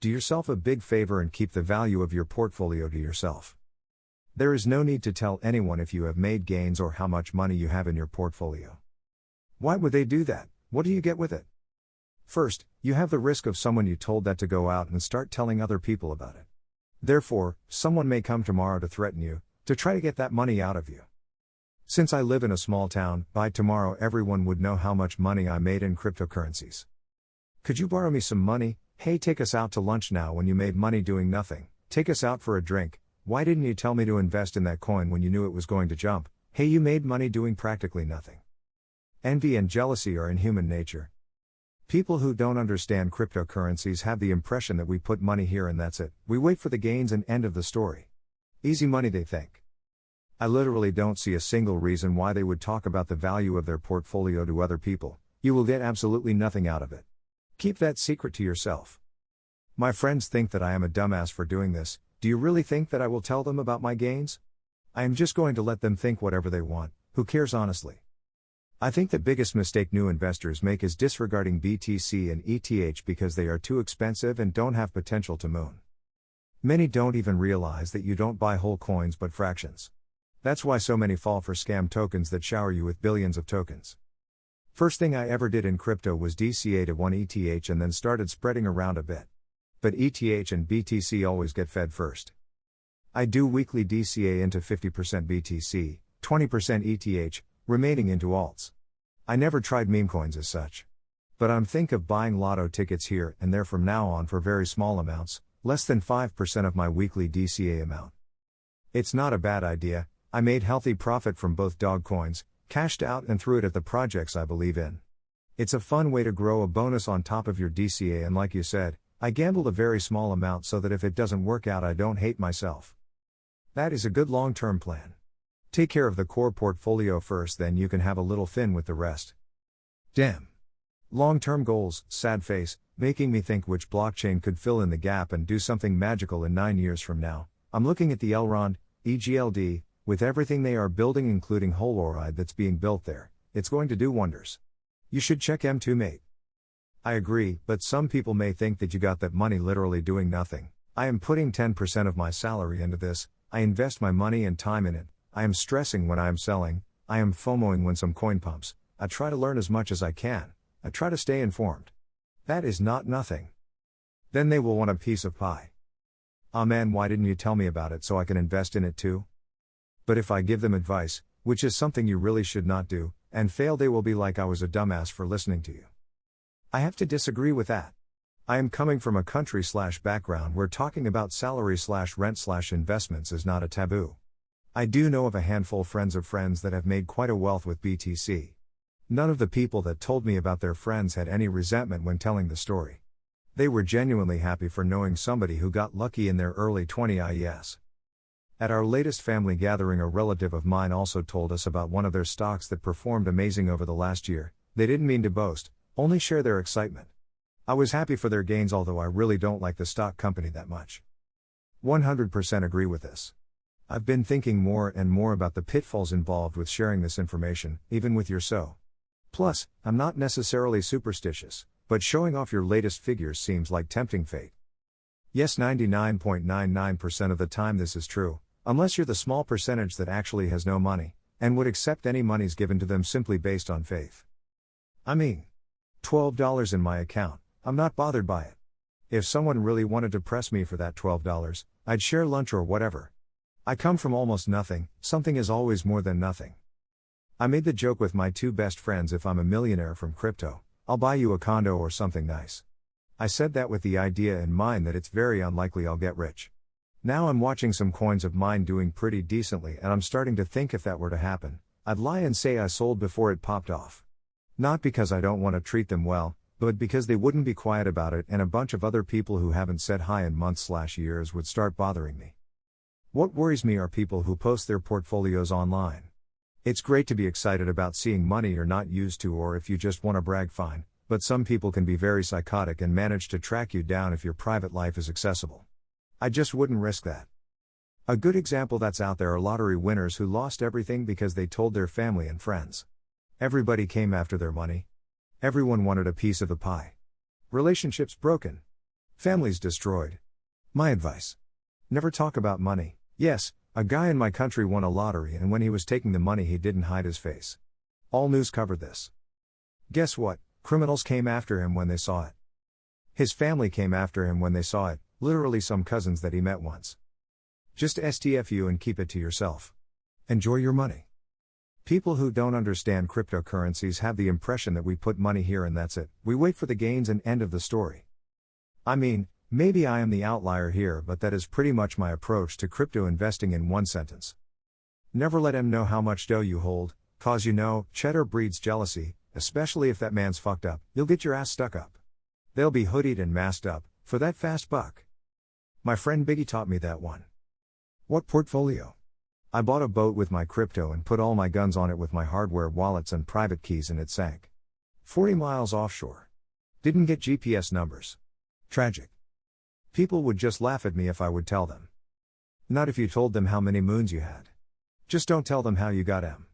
Do yourself a big favor and keep the value of your portfolio to yourself. There is no need to tell anyone if you have made gains or how much money you have in your portfolio. Why would they do that? What do you get with it? First, you have the risk of someone you told that to go out and start telling other people about it. Therefore, someone may come tomorrow to threaten you, to try to get that money out of you. Since I live in a small town, by tomorrow everyone would know how much money I made in cryptocurrencies. Could you borrow me some money? Hey, take us out to lunch now when you made money doing nothing. Take us out for a drink. Why didn't you tell me to invest in that coin when you knew it was going to jump? Hey, you made money doing practically nothing. Envy and jealousy are in human nature. People who don't understand cryptocurrencies have the impression that we put money here and that's it. We wait for the gains and end of the story. Easy money, they think. I literally don't see a single reason why they would talk about the value of their portfolio to other people. You will get absolutely nothing out of it. Keep that secret to yourself. My friends think that I am a dumbass for doing this. Do you really think that I will tell them about my gains? I am just going to let them think whatever they want. Who cares honestly? I think the biggest mistake new investors make is disregarding BTC and ETH because they are too expensive and don't have potential to moon. Many don't even realize that you don't buy whole coins but fractions. That's why so many fall for scam tokens that shower you with billions of tokens. First thing I ever did in crypto was DCA to 1 ETH and then started spreading around a bit. But ETH and BTC always get fed first. I do weekly DCA into 50% BTC, 20% ETH, remaining into alts. I never tried meme coins as such. But I'm think of buying lotto tickets here and there from now on for very small amounts, less than 5% of my weekly DCA amount. It's not a bad idea. I made healthy profit from both dog coins, cashed out and threw it at the projects I believe in. It's a fun way to grow a bonus on top of your DCA, and like you said, I gambled a very small amount so that if it doesn't work out I don't hate myself. That is a good long-term plan. Take care of the core portfolio first, then you can have a little fun with the rest. Damn. Long-term goals, sad face, making me think which blockchain could fill in the gap and do something magical in 9 years from now. I'm looking at the Elrond, EGLD, with everything they are building including Holoride that's being built there, it's going to do wonders. You should check M2 mate. I agree, but some people may think that you got that money literally doing nothing. I am putting 10% of my salary into this, I invest my money and time in it, I am stressing when I am selling, I am FOMOing when some coin pumps, I try to learn as much as I can, I try to stay informed. That is not nothing. Then they will want a piece of pie. Ah man, why didn't you tell me about it so I can invest in it too? But if I give them advice, which is something you really should not do, and fail, they will be like I was a dumbass for listening to you. I have to disagree with that. I am coming from a country/background where talking about salary/rent/investments is not a taboo. I do know of a handful friends of friends that have made quite a wealth with BTC. None of the people that told me about their friends had any resentment when telling the story. They were genuinely happy for knowing somebody who got lucky in their early 20s. At our latest family gathering, a relative of mine also told us about one of their stocks that performed amazing over the last year. They didn't mean to boast, only share their excitement. I was happy for their gains, although I really don't like the stock company that much. 100% agree with this. I've been thinking more and more about the pitfalls involved with sharing this information, even with your so. Plus, I'm not necessarily superstitious, but showing off your latest figures seems like tempting fate. Yes, 99.99% of the time this is true, unless you're the small percentage that actually has no money, and would accept any monies given to them simply based on faith. I mean, $12 in my account, I'm not bothered by it. If someone really wanted to press me for that $12, I'd share lunch or whatever. I come from almost nothing, something is always more than nothing. I made the joke with my two best friends, if I'm a millionaire from crypto, I'll buy you a condo or something nice. I said that with the idea in mind that it's very unlikely I'll get rich. Now I'm watching some coins of mine doing pretty decently, and I'm starting to think if that were to happen, I'd lie and say I sold before it popped off. Not because I don't want to treat them well, but because they wouldn't be quiet about it, and a bunch of other people who haven't said hi in months/years would start bothering me. What worries me are people who post their portfolios online. It's great to be excited about seeing money you're not used to, or if you just want to brag, fine, but some people can be very psychotic and manage to track you down if your private life is accessible. I just wouldn't risk that. A good example that's out there are lottery winners who lost everything because they told their family and friends. Everybody came after their money. Everyone wanted a piece of the pie. Relationships broken. Families destroyed. My advice: never talk about money. Yes, a guy in my country won a lottery, and when he was taking the money, he didn't hide his face. All news covered this. Guess what? Criminals came after him when they saw it. His family came after him when they saw it, literally some cousins that he met once. Just STFU and keep it to yourself. Enjoy your money. People who don't understand cryptocurrencies have the impression that we put money here and that's it, we wait for the gains and end of the story. I mean, maybe I am the outlier here, but that is pretty much my approach to crypto investing in one sentence. Never let him know how much dough you hold, cause cheddar breeds jealousy, especially if that man's fucked up, you'll get your ass stuck up. They'll be hoodied and masked up, for that fast buck. My friend Biggie taught me that one. What portfolio? I bought a boat with my crypto and put all my guns on it with my hardware wallets and private keys, and it sank. 40 miles offshore. Didn't get GPS numbers. Tragic. People would just laugh at me if I would tell them. Not if you told them how many moons you had. Just don't tell them how you got M.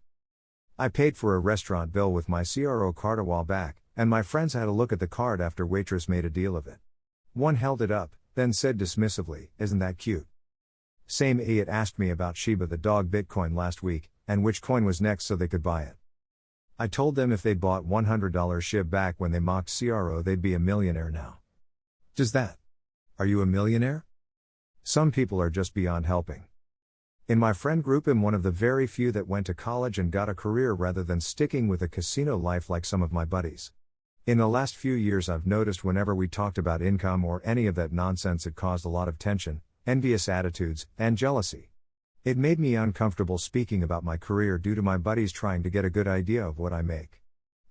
I paid for a restaurant bill with my CRO card a while back, and my friends had a look at the card after waitress made a deal of it. One held it up, then said dismissively, "Isn't that cute?" Same idiot asked me about Shiba the dog Bitcoin last week, and which coin was next so they could buy it. I told them if they'd bought $100 SHIB back when they mocked CRO, they'd be a millionaire now. Does that? Are you a millionaire? Some people are just beyond helping. In my friend group, I'm one of the very few that went to college and got a career rather than sticking with a casino life like some of my buddies. In the last few years, I've noticed whenever we talked about income or any of that nonsense, it caused a lot of tension, envious attitudes, and jealousy. It made me uncomfortable speaking about my career due to my buddies trying to get a good idea of what I make.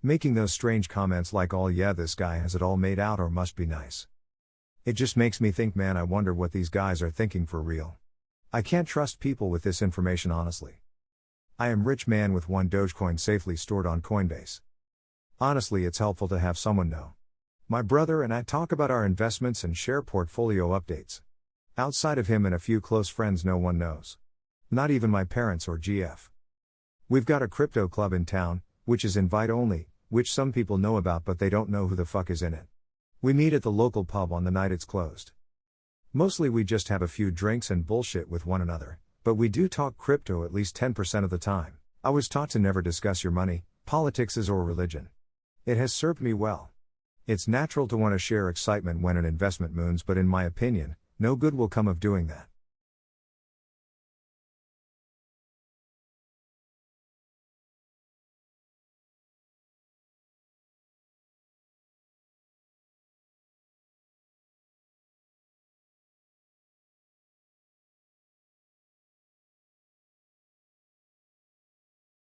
Making those strange comments like, "Oh yeah, this guy has it all made out or must be nice." It just makes me think, man, I wonder what these guys are thinking for real. I can't trust people with this information honestly. I am rich man with one Dogecoin safely stored on Coinbase. Honestly, it's helpful to have someone know. My brother and I talk about our investments and share portfolio updates. Outside of him and a few close friends, no one knows. Not even my parents or GF. We've got a crypto club in town, which is invite only, which some people know about but they don't know who the fuck is in it. We meet at the local pub on the night it's closed. Mostly we just have a few drinks and bullshit with one another, but we do talk crypto at least 10% of the time. I was taught to never discuss your money, politics or religion. It has served me well. It's natural to want to share excitement when an investment moons, but in my opinion, no good will come of doing that.